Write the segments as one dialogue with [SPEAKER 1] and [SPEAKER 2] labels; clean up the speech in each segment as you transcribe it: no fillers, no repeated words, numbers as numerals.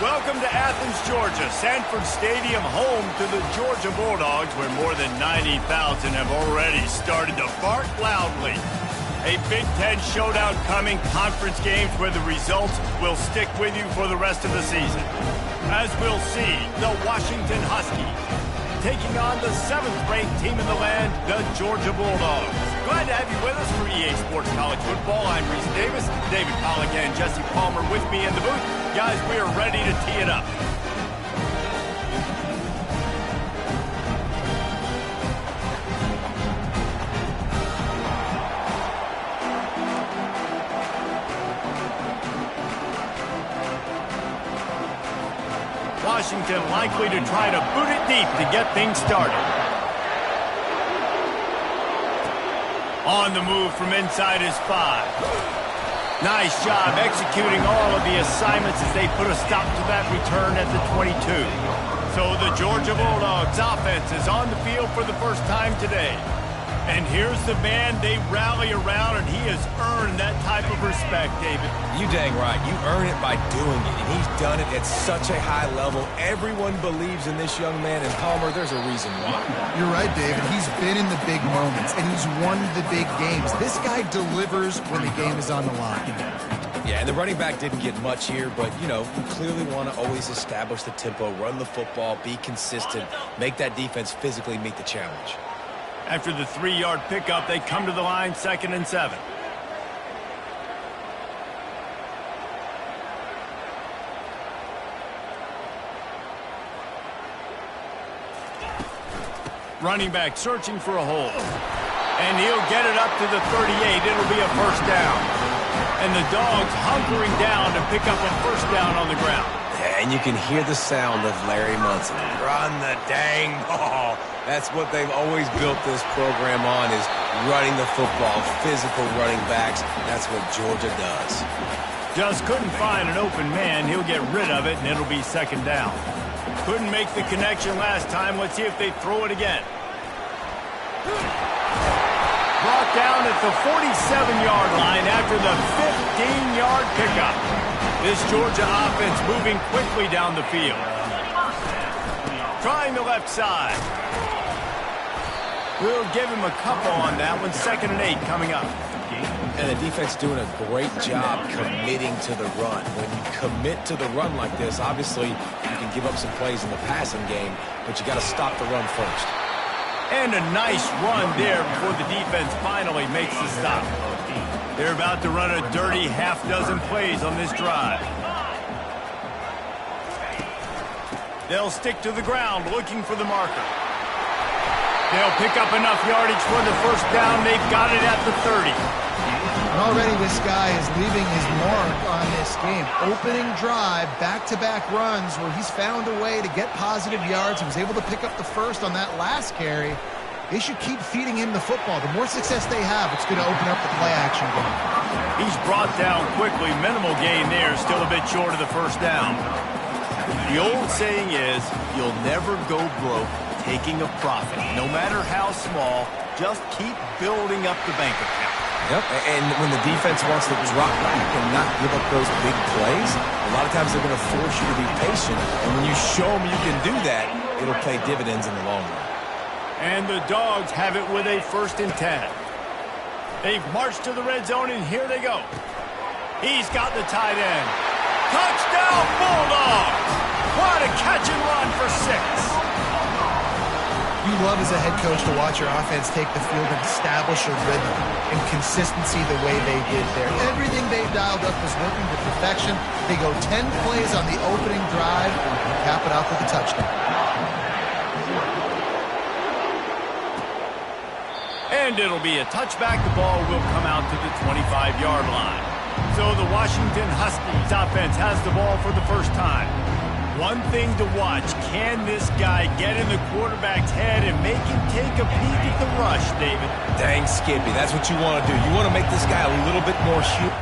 [SPEAKER 1] Welcome to Athens, Georgia, Sanford Stadium, home to the Georgia Bulldogs, where more than 90,000 have already started to bark loudly. A Big Ten showdown coming, conference games where the results will stick with you for the rest of the season. As we'll see, the Washington Huskies taking on the 7th-ranked team in the land, the Georgia Bulldogs. Glad to have you with us for EA Sports College Football. I'm Reese Davis, David Pollack and Jesse Palmer with me in the booth. Guys, we are ready to tee it up. Washington likely to try to boot it deep to get things started. On the move from inside his 5. Nice job executing all of the assignments as they put a stop to that return at the 22. So the Georgia Bulldogs offense is on the field for the first time today. And here's the man they rally around, and he has earned that type of respect, David.
[SPEAKER 2] You dang right. You earn it by doing it, and he's done it at such a high level. Everyone believes in this young man, and Palmer, there's a reason why.
[SPEAKER 3] You're right, David. He's been in the big moments, and he's won the big games. This guy delivers when the game is on the line.
[SPEAKER 2] Yeah, and the running back didn't get much here, but, you know, you clearly want to always establish the tempo, run the football, be consistent, make that defense physically meet the challenge.
[SPEAKER 1] After the 3-yard pickup, they come to the line, 2nd and 7. Running back searching for a hole. And he'll get it up to the 38. It'll be a first down. And the Dogs hunkering down to pick up a first down on the ground.
[SPEAKER 2] Yeah, and you can hear the sound of Larry Munson. Run the dang ball. That's what they've always built this program on, is running the football, physical running backs. That's what Georgia does.
[SPEAKER 1] Just couldn't find an open man. He'll get rid of it, and it'll be 2nd down. Couldn't make the connection last time. Let's see if they throw it again. Brought down at the 47-yard line after the 15-yard pickup. This Georgia offense moving quickly down the field. Trying the left side. We'll give him a couple on that one. 2nd and 8 coming up.
[SPEAKER 2] And the defense doing a great job committing to the run. When you commit to the run like this, obviously you can give up some plays in the passing game, but you got to stop the run first.
[SPEAKER 1] And a nice run there before the defense finally makes the stop. They're about to run a dirty half-dozen plays on this drive. They'll stick to the ground looking for the marker. They'll pick up enough yardage for the first down. They've got it at the 30.
[SPEAKER 3] And already this guy is leaving his mark on this game. Opening drive, back-to-back runs where he's found a way to get positive yards. He was able to pick up the first on that last carry. They should keep feeding him the football. The more success they have, it's going to open up the play-action game.
[SPEAKER 1] He's brought down quickly. Minimal gain there. Still a bit short of the first down. The old saying is, you'll never go broke taking a profit. No matter how small, just keep building up the bank account.
[SPEAKER 2] Yep, and when the defense wants to drop back and not give up those big plays, a lot of times they're going to force you to be patient. And when you show them you can do that, it'll pay dividends in the long run.
[SPEAKER 1] And the Dogs have it with a 1st and 10. They've marched to the red zone, and here they go. He's got the tight end. Touchdown, Bulldogs! What a catch and run for 6.
[SPEAKER 3] You love as a head coach to watch your offense take the field and establish a rhythm and consistency the way they did there. Everything they dialed up was working to perfection. They go 10 plays on the opening drive and cap it off with a touchdown.
[SPEAKER 1] And it'll be a touchback. The ball will come out to the 25-yard line. So the Washington Huskies offense has the ball for the first time. One thing to watch, can this guy get in the quarterback's head and make him take a peek at the rush, David?
[SPEAKER 2] Dang, Skippy, that's what you want to do. You want to make this guy a little bit more human.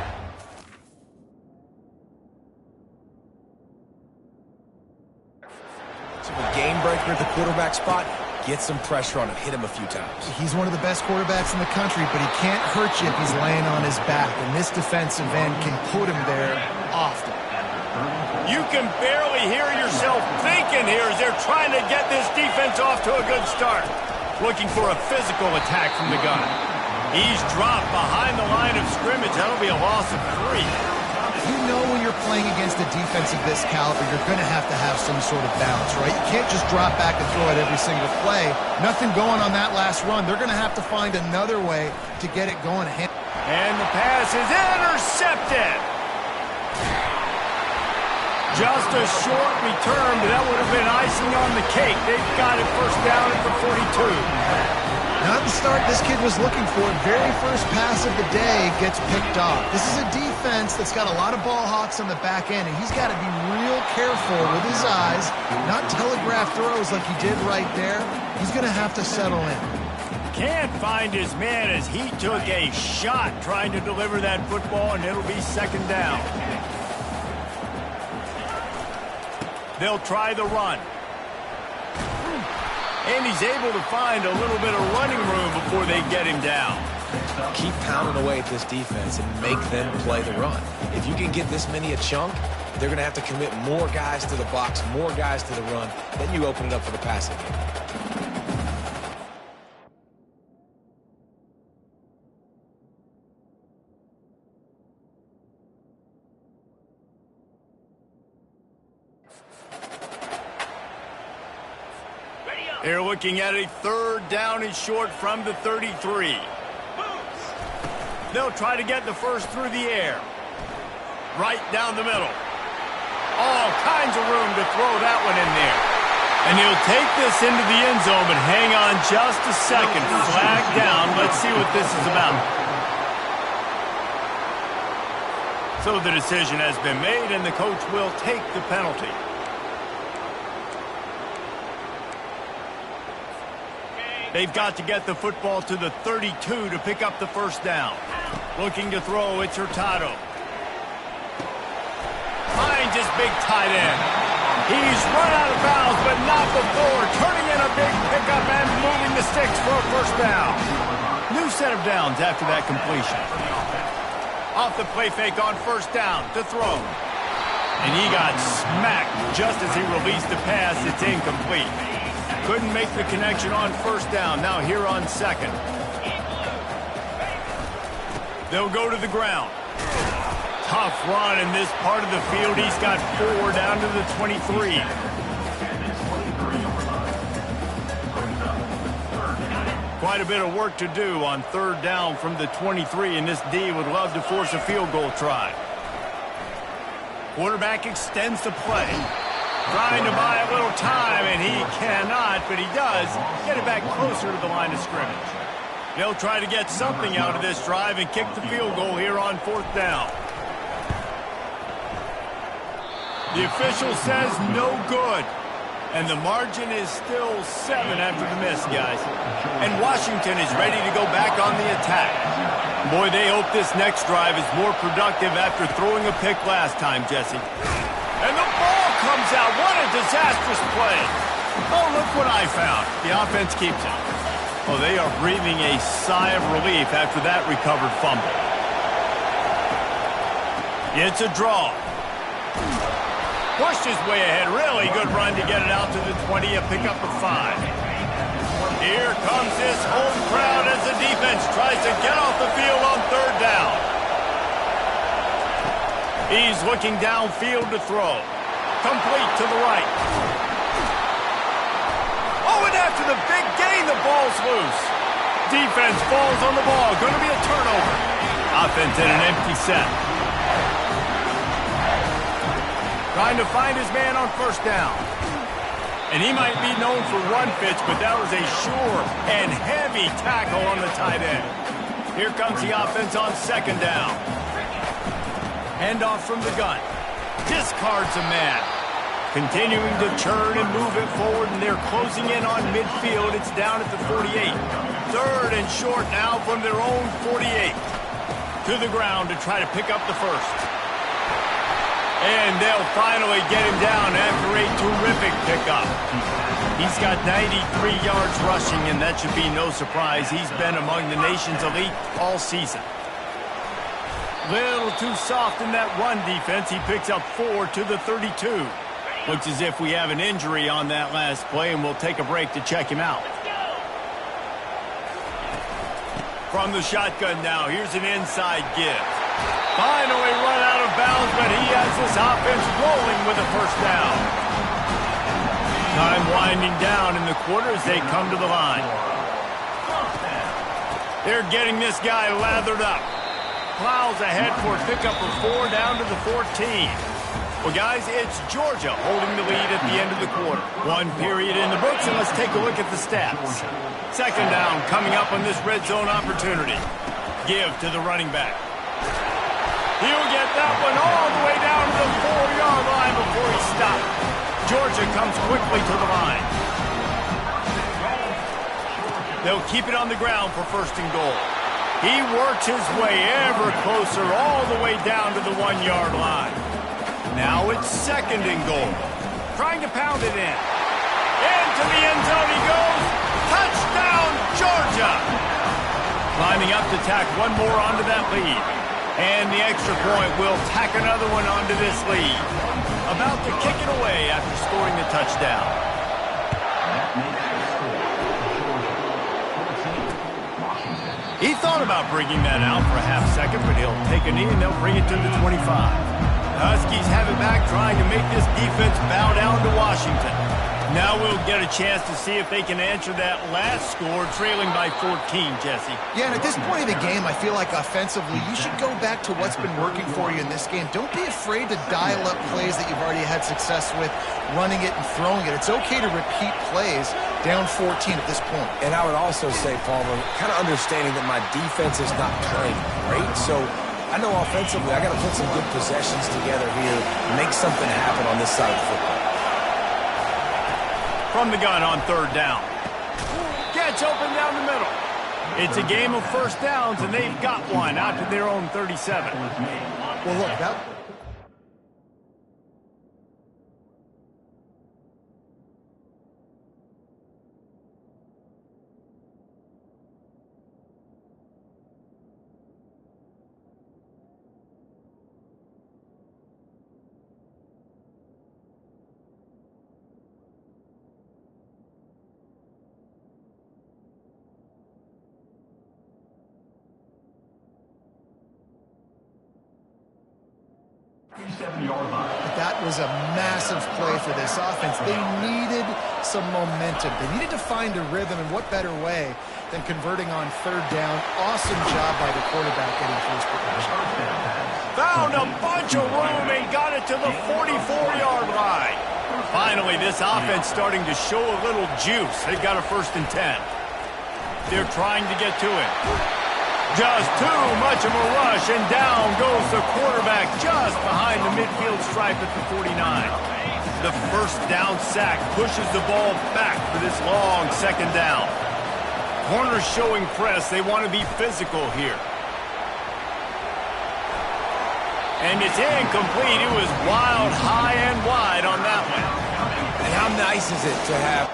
[SPEAKER 2] So a game breaker at the quarterback spot, get some pressure on him, hit him a few times.
[SPEAKER 3] He's one of the best quarterbacks in the country, but he can't hurt you if he's laying on his back, and this defensive end can put him there often.
[SPEAKER 1] You can barely hear yourself thinking here as they're trying to get this defense off to a good start. Looking for a physical attack from the gun. He's dropped behind the line of scrimmage. That'll be a loss of 3.
[SPEAKER 3] You know when you're playing against a defense of this caliber, you're going to have some sort of balance, right? You can't just drop back and throw it every single play. Nothing going on that last run. They're going to have to find another way to get it going.
[SPEAKER 1] And the pass is intercepted. Just a short return, but that would have been icing on the cake. They've got it first down at the 42.
[SPEAKER 3] Not the start this kid was looking for. Very first pass of the day gets picked off. This is a defense that's got a lot of ball hawks on the back end, and he's got to be real careful with his eyes, not telegraph throws like he did right there. He's going to have to settle in.
[SPEAKER 1] Can't find his man as he took a shot trying to deliver that football, and it'll be second down. They'll try the run. And he's able to find a little bit of running room before they get him down.
[SPEAKER 2] Keep pounding away at this defense and make them play the run. If you can get this many a chunk, they're going to have to commit more guys to the box, more guys to the run. Then you open it up for the passing game.
[SPEAKER 1] They're looking at a third down and short from the 33. They'll try to get the first through the air. Right down the middle. All kinds of room to throw that one in there. And he'll take this into the end zone, but hang on just a second. Flag down. Let's see what this is about. So the decision has been made, and the coach will take the penalty. They've got to get the football to the 32 to pick up the first down. Looking to throw, it's Hurtado. Finds his big tight end. He's run out of bounds, but not before. Turning in a big pickup and moving the sticks for a first down. New set of downs after that completion. Off the play fake on first down to throw. And he got smacked just as he released the pass. It's incomplete. Couldn't make the connection on first down. Now here on second. They'll go to the ground. Tough run in this part of the field. He's got 4 down to the 23. Quite a bit of work to do on third down from the 23, and this D would love to force a field goal try. Quarterback extends the play. Trying to buy a little time, and he cannot, but he does get it back closer to the line of scrimmage. They'll try to get something out of this drive and kick the field goal here on fourth down. The official says no good, and the margin is still 7 after the miss, guys. And Washington is ready to go back on the attack. Boy, they hope this next drive is more productive after throwing a pick last time, Jesse. And the ball comes out. What a disastrous play. Oh, look what I found. The offense keeps it. Oh, they are breathing a sigh of relief after that recovered fumble. It's a draw. Pushed his way ahead. Really good run to get it out to the 20, a pickup of 5. Here comes this home crowd as the defense tries to get off the field on third down. He's looking downfield to throw. Complete to the right. Oh, and after the big gain, the ball's loose. Defense falls on the ball. Going to be a turnover. Offense in an empty set. Trying to find his man on first down. And he might be known for run fits, but that was a sure and heavy tackle on the tight end. Here comes the offense on second down. Handoff from the gun. Discards a man. Continuing to turn and move it forward, and they're closing in on midfield. It's down at the 48. Third and short now from their own 48. To the ground to try to pick up the first. And they'll finally get him down after a terrific pickup. He's got 93 yards rushing, and that should be no surprise. He's been among the nation's elite all season. Little too soft in that run defense. He picks up 4 to the 32. Looks as if we have an injury on that last play, and we'll take a break to check him out. From the shotgun now, here's an inside give. Finally run out of bounds, but he has this offense rolling with a first down. Time winding down in the quarter as they come to the line. They're getting this guy lathered up. Plows ahead for a pickup of 4 down to the 14. Well, guys, it's Georgia holding the lead at the end of the quarter. 1 period in the books, and let's take a look at the stats. Second down coming up on this red zone opportunity. Give to the running back. He'll get that one all the way down to the 4-yard line before he stopped. Georgia comes quickly to the line. They'll keep it on the ground for first and goal. He works his way ever closer all the way down to the 1-yard line. Now it's second and goal. Trying to pound it in. Into the end zone he goes. Touchdown, Georgia! Climbing up to tack one more onto that lead. And the extra point will tack another one onto this lead. About to kick it away after scoring the touchdown. He thought about bringing that out for a half second, but he'll take a knee and they'll bring it to the 25. The Huskies have it back, trying to make this defense bow down to Washington. Now we'll get a chance to see if they can answer that last score, trailing by 14, Jesse.
[SPEAKER 3] Yeah, and at this point of the game, I feel like offensively, you should go back to what's been working for you in this game. Don't be afraid to dial up plays that you've already had success with, running it and throwing it. It's okay to repeat plays down 14 at this point.
[SPEAKER 2] And I would also say, Palmer, kind of understanding that my defense is not playing great, so I know offensively I got to put some good possessions together here, make something happen on this side of the football.
[SPEAKER 1] From the gun on third down. Gets open down the middle. It's a game of first downs, and they've got one out to their own 37.
[SPEAKER 3] Well, look, that... That was a massive play for this offense. They needed some momentum. They needed to find a rhythm, and what better way than converting on third down. Awesome job by the quarterback getting first position.
[SPEAKER 1] Found a bunch of room and got it to the 44-yard line. Finally, this offense starting to show a little juice. They've got a 1st and 10. They're trying to get to it. Just too much of a rush, and down goes the quarterback just behind the midfield stripe at the 49. The first down sack pushes the ball back for this long second down. Corners showing press. They want to be physical here. And it's incomplete. It was wild, high, and wide on that one.
[SPEAKER 2] And how nice is it to have...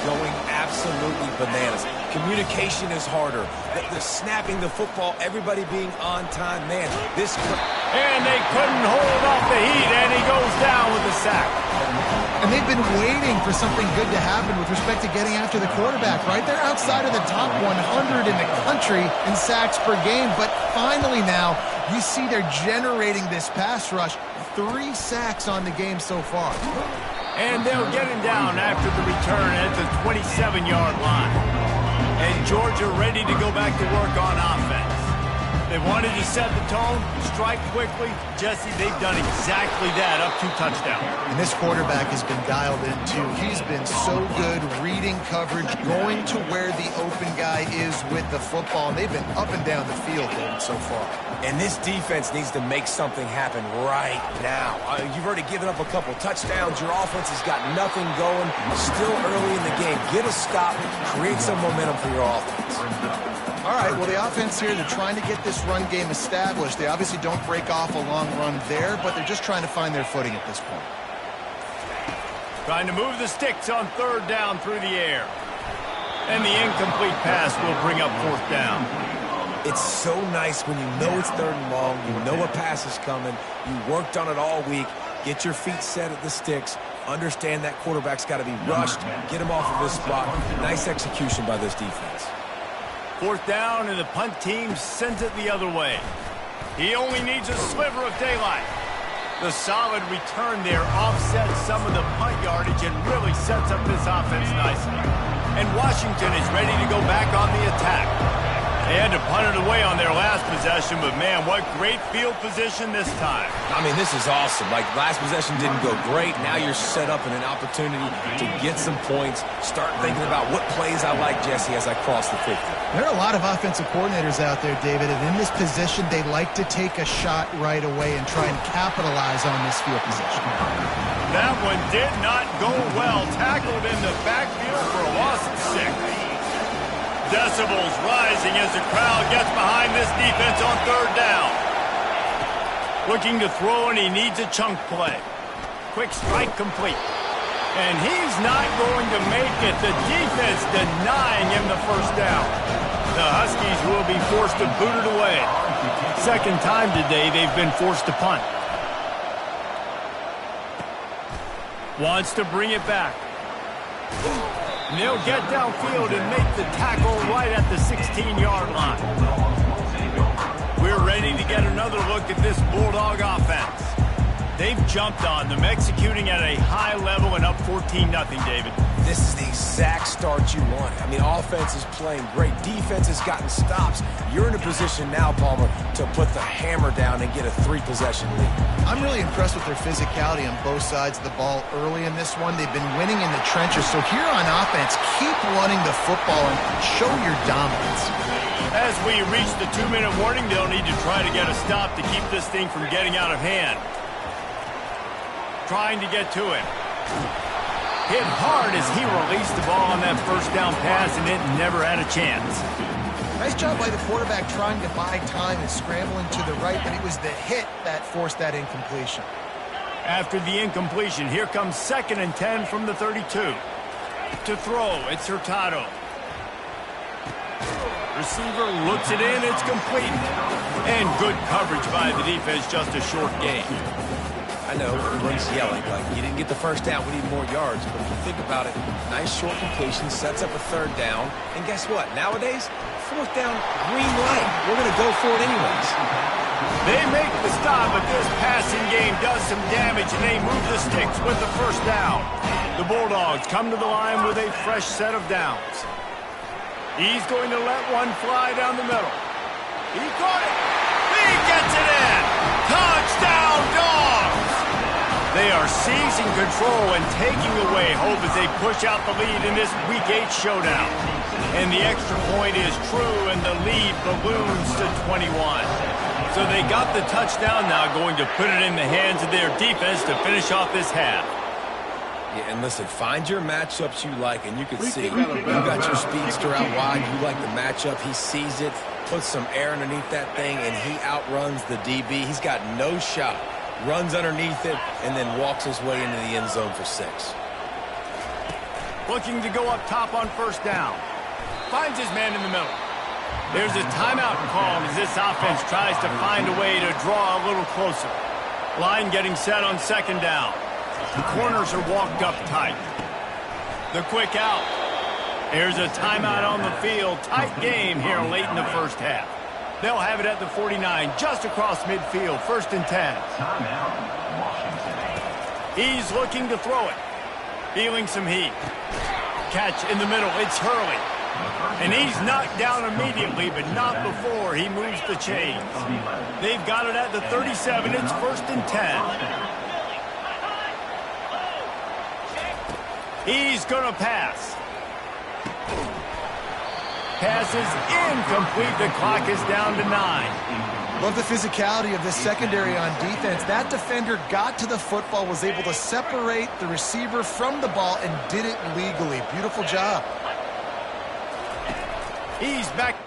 [SPEAKER 2] Going absolutely bananas. Communication is harder. The snapping the football, everybody being on time. Man, this...
[SPEAKER 1] And they couldn't hold off the heat, and he goes down with the sack.
[SPEAKER 3] And they've been waiting for something good to happen with respect to getting after the quarterback, right? They're outside of the top 100 in the country in sacks per game, but finally now you see they're generating this pass rush. 3 sacks on the game so far.
[SPEAKER 1] And they'll get him down after the return at the 27-yard line. And Georgia ready to go back to work on offense. They wanted to set the tone, strike quickly. Jesse, they've done exactly that, up 2 touchdowns.
[SPEAKER 3] And this quarterback has been dialed in, too. He's been so good reading coverage, going to where the open guy is with the football. And they've been up and down the field, David, so far.
[SPEAKER 2] And this defense needs to make something happen right now. You've already given up a couple touchdowns. Your offense has got nothing going. Still early in the game. Get a stop. Create some momentum for your offense.
[SPEAKER 3] All right, well, the offense here, they're trying to get this run game established. They obviously don't break off a long run there, but they're just trying to find their footing at this point.
[SPEAKER 1] Trying to move the sticks on 3rd down through the air. And the incomplete pass will bring up 4th down.
[SPEAKER 2] It's so nice when you know it's 3rd and long, you know a pass is coming, you worked on it all week, get your feet set at the sticks, understand that quarterback's got to be rushed, get him off of his spot. Nice execution by this defense.
[SPEAKER 1] 4th down, and the punt team sends it the other way. He only needs a sliver of daylight. The solid return there offsets some of the punt yardage and really sets up this offense nicely. And Washington is ready to go back on the attack. They had to punt it away on their last possession, but man, what great field position this time.
[SPEAKER 2] I mean, this is awesome. Like, last possession didn't go great. Now you're set up in an opportunity to get some points. Start thinking about what plays I like, Jesse, as I cross the 50.
[SPEAKER 3] There are a lot of offensive coordinators out there, David, and in this position, they like to take a shot right away and try and capitalize on this field position.
[SPEAKER 1] That one did not go well. Tackled in the backfield for a loss of 6. Decibels rising as the crowd gets behind this defense on 3rd down. Looking to throw, and he needs a chunk play. Quick strike complete. And he's not going to make it. The defense denying him the 1st down. The Huskies will be forced to boot it away. 2nd time today they've been forced to punt. Wants to bring it back. And they'll get downfield and make the tackle right at the 16-yard line. We're ready to get another look at this Bulldog offense. They've jumped on them, executing at a high level and up 14-0, David.
[SPEAKER 2] This is the exact start you want. I mean, offense is playing great. Defense has gotten stops. You're in a position now, Palmer, to put the hammer down and get a 3-possession lead.
[SPEAKER 3] I'm really impressed with their physicality on both sides of the ball early in this one. They've been winning in the trenches. So here on offense, keep running the football and show your dominance.
[SPEAKER 1] As we reach the 2-minute warning, they'll need to try to get a stop to keep this thing from getting out of hand. Trying to get to him. Hit hard as he released the ball on that 1st down pass, and it never had a chance.
[SPEAKER 3] Nice job by the quarterback trying to buy time and scrambling to the right, but it was the hit that forced that incompletion.
[SPEAKER 1] After the incompletion, here comes 2nd and 10 from the 32. To throw, it's Hurtado. Receiver looks it in, it's complete. And good coverage by the defense, just a short gain.
[SPEAKER 2] I know everyone's yelling, like, you didn't get the 1st down, we need more yards. But if you think about it, nice short completion, sets up a 3rd down. And guess what? Nowadays, 4th down, green light. We're going to go for it anyways.
[SPEAKER 1] They make the stop, but this passing game does some damage, and they move the sticks with the 1st down. The Bulldogs come to the line with a fresh set of downs. He's going to let one fly down the middle. He caught it. He gets it in. Touchdown, Dogs! They are seizing control and taking away hope as they push out the lead in this Week 8 showdown. And the extra point is true, and the lead balloons to 21. So they got the touchdown, now going to put it in the hands of their defense to finish off this half.
[SPEAKER 2] Yeah, and listen, find your matchups you like, and you can see you got your speedster out wide, you like the matchup, he sees it, puts some air underneath that thing, and he outruns the DB. He's got no shot. Runs underneath it, and then walks his way into the end zone for 6.
[SPEAKER 1] Looking to go up top on 1st down. Finds his man in the middle. There's a timeout call as this offense tries to find a way to draw a little closer. Line getting set on second down. The corners are walked up tight. The quick out. There's a timeout on the field. Tight game here late in the first half. They'll have it at the 49, just across midfield, 1st and 10. He's looking to throw it. Feeling some heat. Catch in the middle. It's Hurley. And he's knocked down immediately, but not before he moves the chains. They've got it at the 37. It's 1st and 10. He's going to pass. Pass is incomplete. The clock is down to 9.
[SPEAKER 3] Love the physicality of this secondary on defense. That defender got to the football, was able to separate the receiver from the ball, and did it legally. Beautiful job.
[SPEAKER 1] He's back.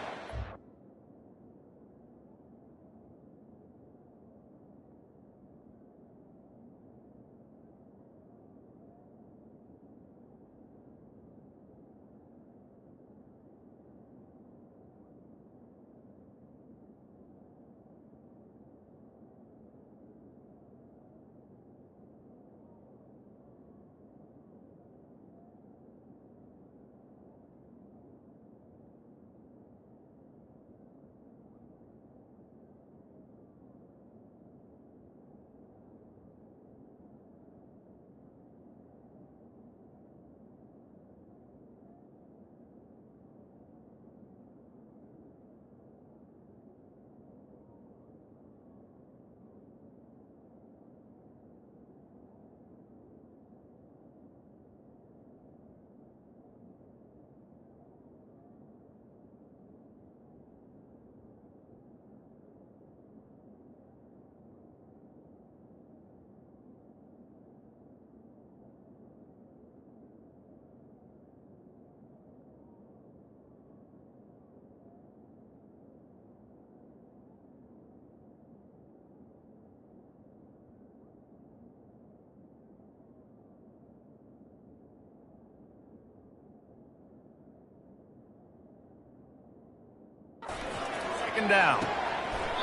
[SPEAKER 1] Down.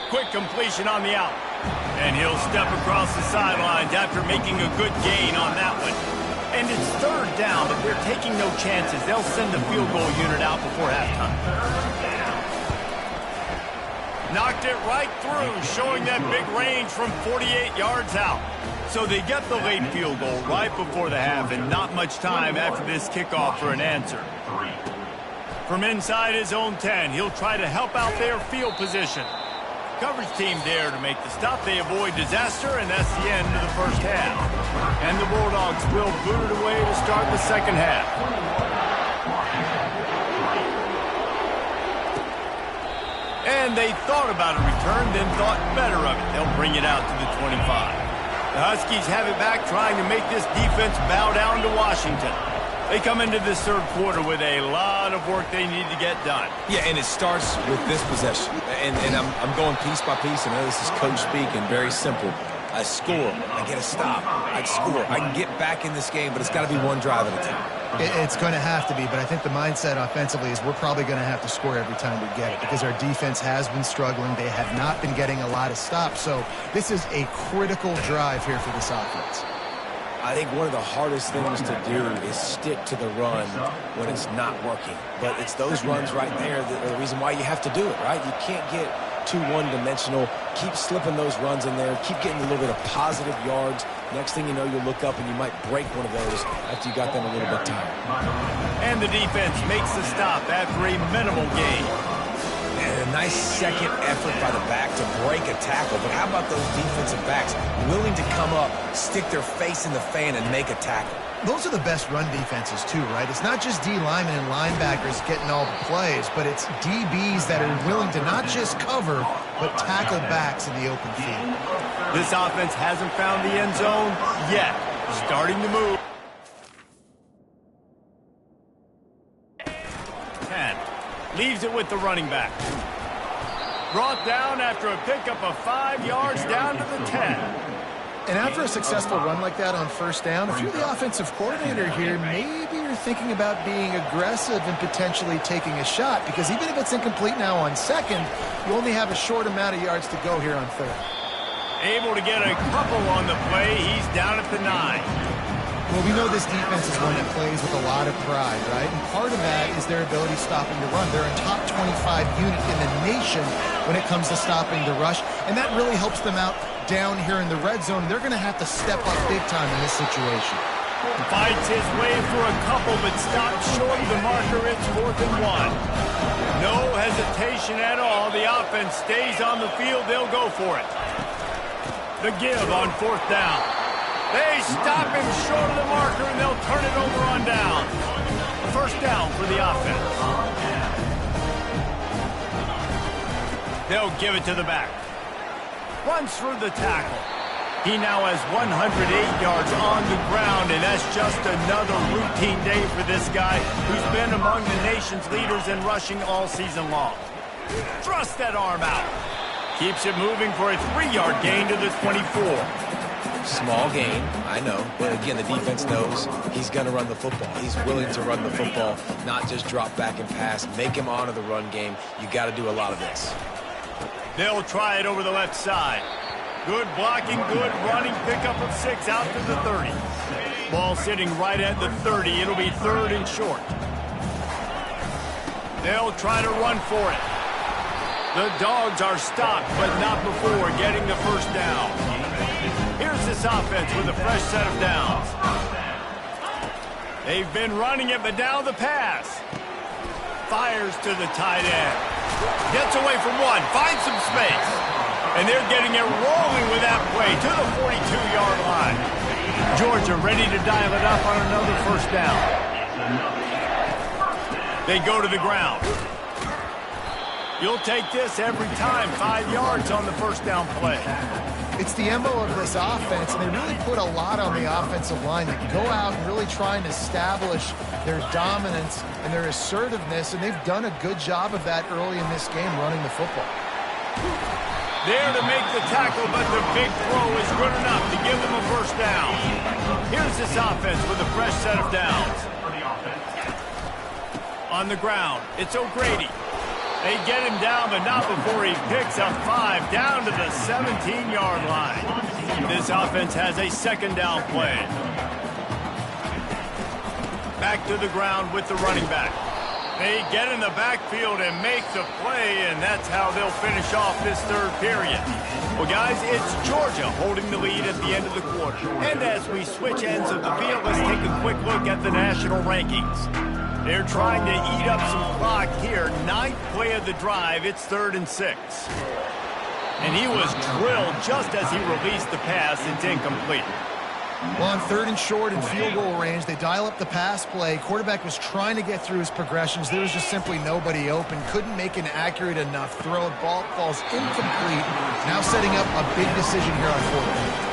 [SPEAKER 1] Quick completion on the out. And he'll step across the sidelines after making a good gain on that one. And it's 3rd down, but they're taking no chances. They'll send the field goal unit out before halftime. Knocked it right through, showing that big range from 48 yards out. So they get the late field goal right before the half, and not much time after this kickoff for an answer. From inside his own 10, he'll try to help out their field position. Coverage team there to make the stop. They avoid disaster, and that's the end of the first half. And the Bulldogs will boot it away to start the second half. And they thought about a return, then thought better of it. They'll bring it out to the 25. The Huskies have it back, trying to make this defense bow down to Washington. They come into this 3rd quarter with a lot of work they need to get done.
[SPEAKER 2] Yeah, and it starts with this possession. And I'm going piece by piece. I know this is coach speak and very simple. I score. I get a stop. I score. I can get back in this game, but it's got to be one drive at a time.
[SPEAKER 3] It's going to have to be, but I think the mindset offensively is we're probably going to have to score every time we get it because our defense has been struggling. They have not been getting a lot of stops. So this is a critical drive here for this offense.
[SPEAKER 2] I think one of the hardest things to do is stick to the run when it's not working. But it's those runs right there that are the reason why you have to do it, right? You can't get too one-dimensional. Keep slipping those runs in there. Keep getting a little bit of positive yards. Next thing you know, you'll look up and you might break one of those after you got them a little bit tired.
[SPEAKER 1] And the defense makes the stop after a minimal gain.
[SPEAKER 2] And a nice second effort by the back to break a tackle. But how about those defensive backs willing to come up, stick their face in the fan, and make a tackle?
[SPEAKER 3] Those are the best run defenses, too, right? It's not just D linemen and linebackers getting all the plays, but it's DBs that are willing to not just cover, but tackle backs in the open field.
[SPEAKER 1] This offense hasn't found the end zone yet. Starting to move. 10. Leaves it with the running back. Brought down after a pickup of 5 yards down to the 10.
[SPEAKER 3] And after a successful run like that on first down, if you're the offensive coordinator here, maybe you're they're thinking about being aggressive and potentially taking a shot, because even if it's incomplete now on second, you only have a short amount of yards to go here on third.
[SPEAKER 1] Able to get a couple on the play. He's down at the 9.
[SPEAKER 3] Well, we know this defense is one that plays with a lot of pride, right? And part of that is their ability stopping the run. They're a top 25 unit in the nation when it comes to stopping the rush, and that really helps them out down here in the red zone. They're going to have to step up big time in this situation.
[SPEAKER 1] Fights his way for a couple, but stops short of the marker. It's 4th and 1. No hesitation at all. The offense stays on the field. They'll go for it. The give on 4th down. They stop him short of the marker, and they'll turn it over on down. First down for the offense. They'll give it to the back. Runs through the tackle. He now has 108 yards on the ground, and that's just another routine day for this guy who's been among the nation's leaders in rushing all season long. Thrust that arm out. Keeps it moving for a 3-yard gain to the 24.
[SPEAKER 2] Small gain, I know. But again, the defense knows he's going to run the football. He's willing to run the football, not just drop back and pass. Make him honor the run game. You got to do a lot of this.
[SPEAKER 1] They'll try it over the left side. Good blocking, good running. Pickup of 6 out to the 30. Ball sitting right at the 30. It'll be 3rd and short. They'll try to run for it. The Dogs are stopped, but not before getting the first down. Here's this offense with a fresh set of downs. They've been running it, but now the pass. Fires to the tight end. Gets away from one, finds some space. And they're getting it rolling with that play to the 42-yard line. Georgia ready to dial it up on another first down. They go to the ground. You'll take this every time. 5 yards on the first down play.
[SPEAKER 3] It's the MO of this offense, and they really put a lot on the offensive line. They go out and really try and establish their dominance and their assertiveness, and they've done a good job of that early in this game, running the football.
[SPEAKER 1] There to make the tackle, but the big throw is good enough to give them a first down. Here's this offense with a fresh set of downs. On the ground, it's O'Grady. They get him down, but not before he picks up 5 down to the 17-yard line. This offense has a second down play. Back to the ground with the running back. They get in the backfield and make the play, and that's how they'll finish off this third period. Well, guys, it's Georgia holding the lead at the end of the quarter. And as we switch ends of the field, let's take a quick look at the national rankings. They're trying to eat up some clock here. 9th play of the drive. It's 3rd and 6. And he was drilled just as he released the pass. It's incomplete.
[SPEAKER 3] Well, on 3rd and short and field goal range, they dial up the pass play. Quarterback was trying to get through his progressions. There was just simply nobody open. Couldn't make an accurate enough throw. Ball falls incomplete. Now setting up a big decision here on 4th.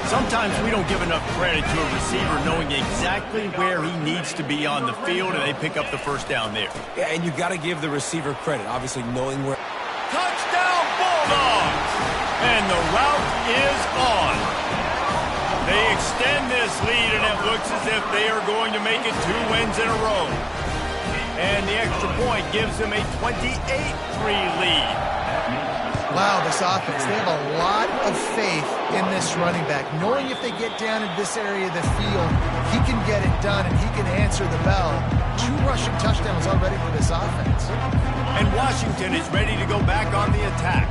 [SPEAKER 1] Sometimes we don't give enough credit to a receiver knowing exactly where he needs to be on the field, and they pick up the first down there.
[SPEAKER 2] Yeah, and you got to give the receiver credit, obviously knowing where.
[SPEAKER 1] Touchdown Bulldogs! And the route is on. They extend this lead, and it looks as if they are going to make it 2 wins in a row. And the extra point gives them a 28-3 lead.
[SPEAKER 3] Wow, this offense, they have a lot of faith in this running back. Knowing if they get down in this area of the field, he can get it done and he can answer the bell. 2 rushing touchdowns already for this offense.
[SPEAKER 1] And Washington is ready to go back on the attack.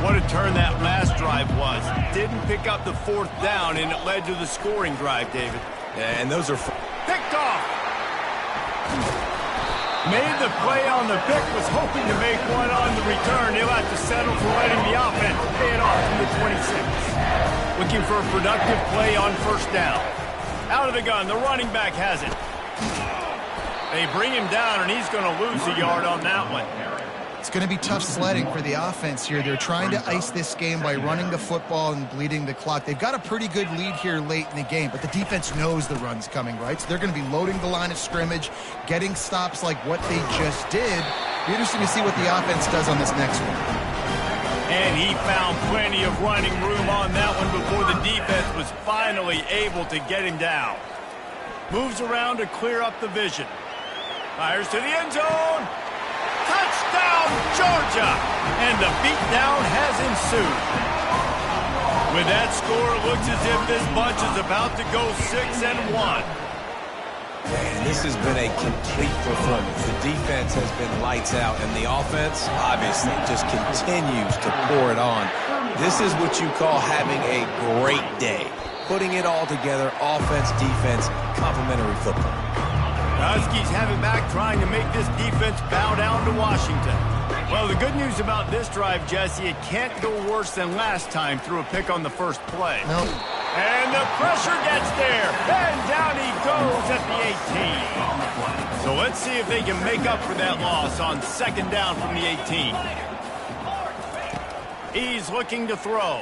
[SPEAKER 1] What a turn that last drive was. Didn't pick up the 4th down, and it led to the scoring drive, David.
[SPEAKER 2] Yeah, and those are
[SPEAKER 1] picked off. Made the play on the pick, was hoping to make one on the return. He'll have to settle for letting the offense pay it off from the 26. Looking for a productive play on first down. Out of the gun, the running back has it. They bring him down, and he's going to lose a yard on that one.
[SPEAKER 3] It's going to be tough sledding for the offense here. They're trying to ice this game by running the football and bleeding the clock. They've got a pretty good lead here late in the game, but the defense knows the run's coming, right? So they're going to be loading the line of scrimmage, getting stops like what they just did. Be interesting to see what the offense does on this next one.
[SPEAKER 1] And he found plenty of running room on that one before the defense was finally able to get him down. Moves around to clear up the vision. Fires to the end zone. Touchdown, Georgia! And the beatdown has ensued. With that score, it looks as if this bunch is about to go 6-1.
[SPEAKER 2] And this has been a complete performance. The defense has been lights out, and the offense, obviously, just continues to pour it on. This is what you call having a great day. Putting it all together, offense, defense, complementary football.
[SPEAKER 1] Huskies have it back, trying to make this defense bow down to Washington. Well, the good news about this drive, Jesse, it can't go worse than last time through a pick on the first play.
[SPEAKER 3] Nope.
[SPEAKER 1] And the pressure gets there. And down he goes at the 18. So let's see if they can make up for that loss on second down from the 18. He's looking to throw.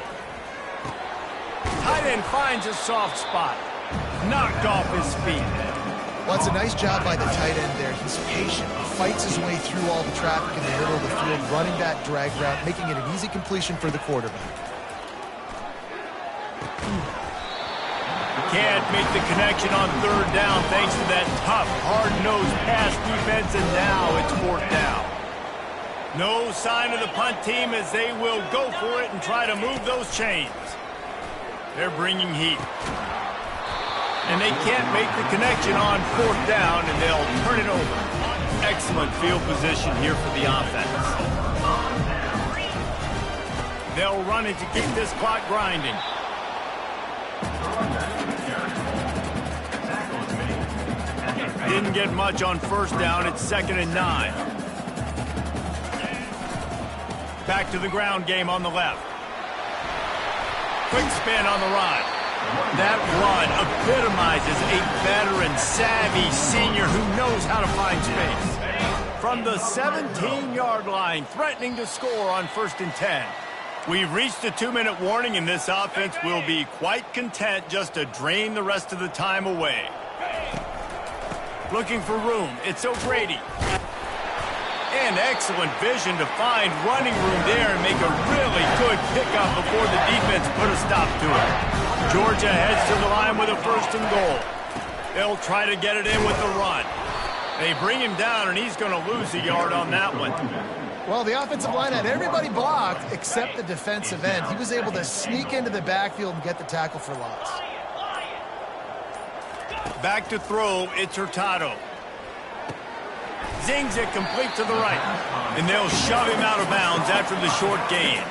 [SPEAKER 1] Tight end finds a soft spot. Knocked off his feet.
[SPEAKER 3] Well, it's a nice job by the tight end there. He's patient. He fights his way through all the traffic in the middle of the field, running that drag route, making it an easy completion for the quarterback.
[SPEAKER 1] Can't make the connection on third down thanks to that tough, hard-nosed pass defense, and now it's fourth down. No sign of the punt team as they will go for it and try to move those chains. They're bringing heat. And they can't make the connection on fourth down, and they'll turn it over. Excellent field position here for the offense. They'll run it to keep this clock grinding. Didn't get much on first down. It's 2nd and 9. Back to the ground game on the left. Quick spin on the run. That run epitomizes a veteran, savvy senior who knows how to find space. From the 17-yard line, threatening to score on 1st and 10. We've reached the 2-minute warning, and this offense will be quite content just to drain the rest of the time away. Looking for room. It's O'Grady. And excellent vision to find running room there and make a really good pickup before the defense put a stop to it. Georgia heads to the line with a 1st and goal. They'll try to get it in with the run. They bring him down, and he's going to lose a yard on that one.
[SPEAKER 3] Well, the offensive line had everybody blocked except the defensive end. He was able to sneak into the backfield and get the tackle for loss.
[SPEAKER 1] Back to throw, it's Hurtado. Zings it complete to the right. And they'll shove him out of bounds after the short gain.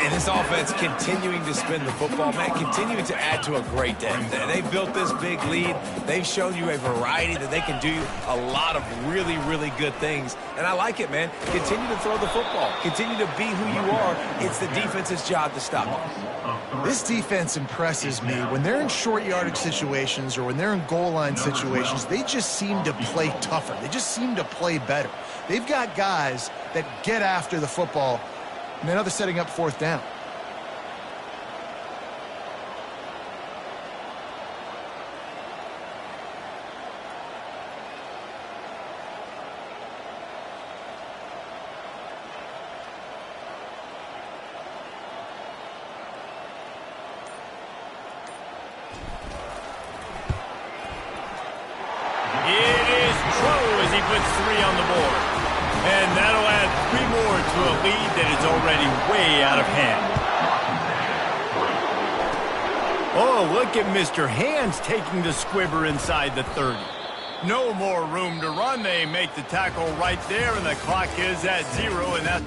[SPEAKER 2] And this offense continuing to spin the football, man, continuing to add to a great day. They've built this big lead. They've shown you a variety that they can do a lot of really, really good things. And I like it, man. Continue to throw the football. Continue to be who you are. It's the defense's job to stop them.
[SPEAKER 3] This defense impresses me. When they're in short yardage situations or when they're in goal line situations, they just seem to play tougher. They just seem to play better. They've got guys that get after the football. And now they're setting up 4th down.
[SPEAKER 1] It is true as he puts 3 on the board. And that'll add 3 more to a lead that is already way out of hand. Oh, look at Mr. Hands taking the squibber inside the 30. No more room to run. They make the tackle right there, and the clock is at 0, and that